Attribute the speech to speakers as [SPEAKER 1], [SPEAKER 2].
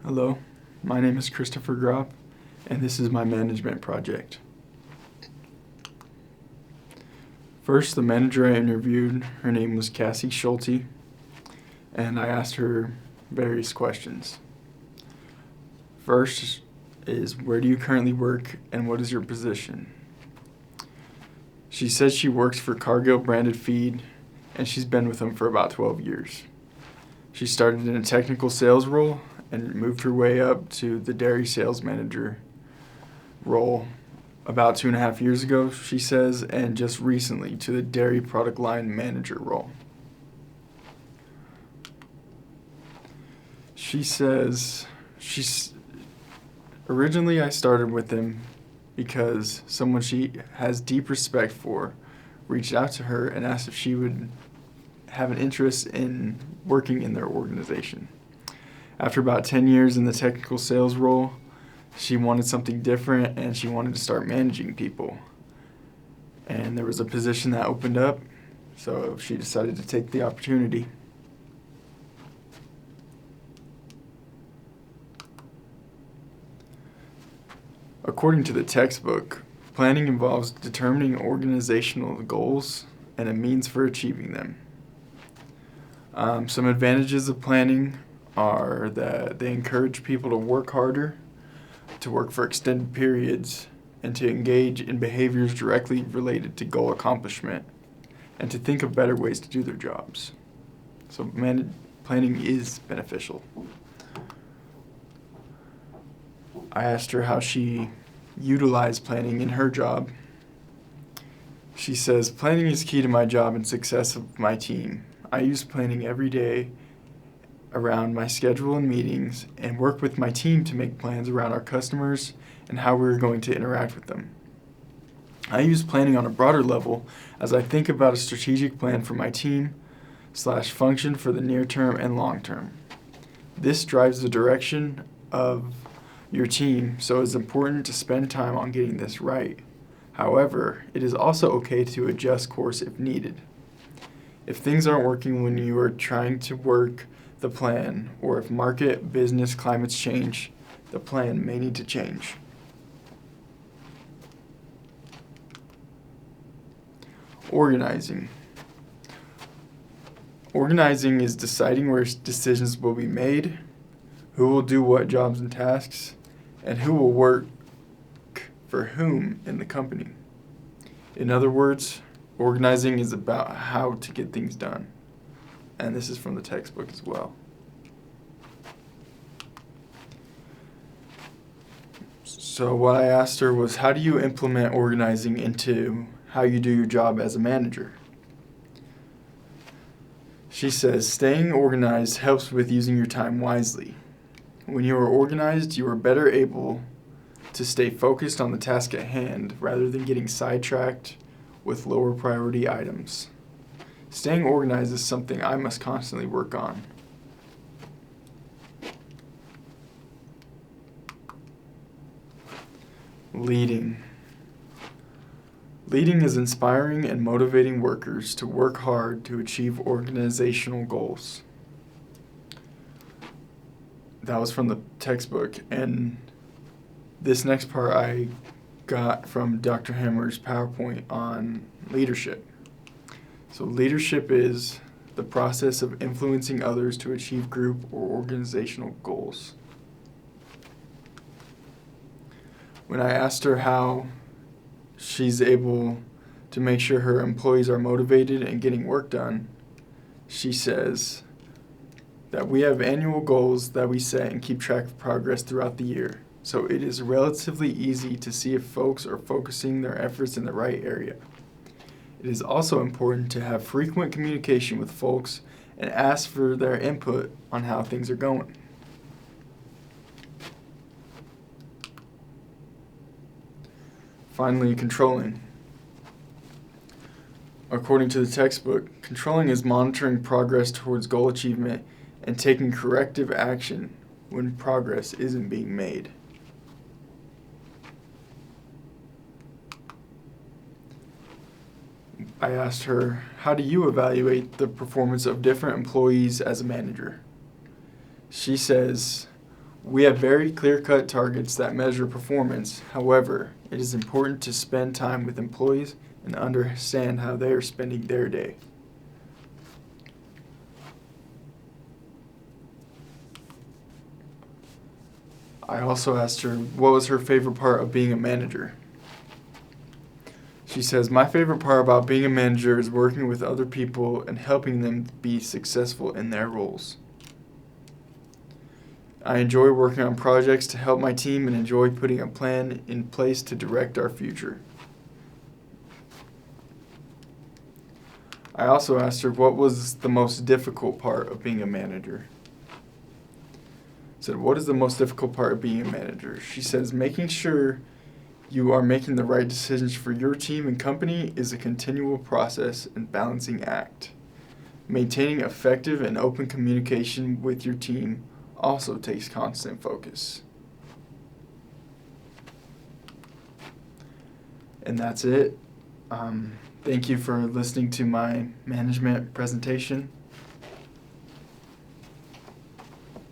[SPEAKER 1] Hello, my name is Christopher Gropp, and this is my management project. First, the manager I interviewed, her name was Cassie Schulte, and I asked her various questions. First is, where do you currently work and what is your position? She says she works for Cargill branded feed, and she's been with them for about 12 years. She started in a technical sales role and moved her way up to the dairy sales manager role about 2.5 years ago, she says, and just recently to the dairy product line manager role. She says originally I started with them because someone she has deep respect for reached out to her and asked if she would have an interest in working in their organization. After about 10 years in the technical sales role, she wanted something different and she wanted to start managing people. And there was a position that opened up, so she decided to take the opportunity. According to the textbook, planning involves determining organizational goals and a means for achieving them. Some advantages of planning are that they encourage people to work harder, to work for extended periods, and to engage in behaviors directly related to goal accomplishment, and to think of better ways to do their jobs. So planning is beneficial. I asked her how she utilized planning in her job. She says, planning is key to my job and success of my team. I use planning every day around my schedule and meetings and work with my team to make plans around our customers and how we're going to interact with them. I use planning on a broader level as I think about a strategic plan for my team / function for the near term and long term. This drives the direction of your team, so it's important to spend time on getting this right. However, it is also okay to adjust course if needed. If things aren't working when you are trying to work the plan, or if market business climates change, the plan may need to change. Organizing. Organizing is deciding where decisions will be made, who will do what jobs and tasks, and who will work for whom in the company. In other words, organizing is about how to get things done. And this is from the textbook as well. So what I asked her was, how do you implement organizing into how you do your job as a manager? She says, staying organized helps with using your time wisely. When you are organized, you are better able to stay focused on the task at hand rather than getting sidetracked with lower priority items. Staying organized is something I must constantly work on. Leading. Leading is inspiring and motivating workers to work hard to achieve organizational goals. That was from the textbook, and this next part I got from Dr. Hammer's PowerPoint on leadership. So leadership is the process of influencing others to achieve group or organizational goals. When I asked her how she's able to make sure her employees are motivated and getting work done, she says that we have annual goals that we set and keep track of progress throughout the year. So it is relatively easy to see if folks are focusing their efforts in the right area. It is also important to have frequent communication with folks and ask for their input on how things are going. Finally, controlling. According to the textbook, controlling is monitoring progress towards goal achievement and taking corrective action when progress isn't being made. I asked her, how do you evaluate the performance of different employees as a manager? She says, We have very clear-cut targets that measure performance. However, it is important to spend time with employees and understand how they are spending their day. I also asked her what was her favorite part of being a manager. She says, "My favorite part about being a manager is working with other people and helping them be successful in their roles. I enjoy working on projects to help my team and enjoy putting a plan in place to direct our future." I also asked her what was the most difficult part of being a manager. I said, "What is the most difficult part of being a manager?" She says, "Making sure you are making the right decisions for your team and company is a continual process and balancing act. Maintaining effective and open communication with your team also takes constant focus." And that's it. Thank you for listening to my management presentation.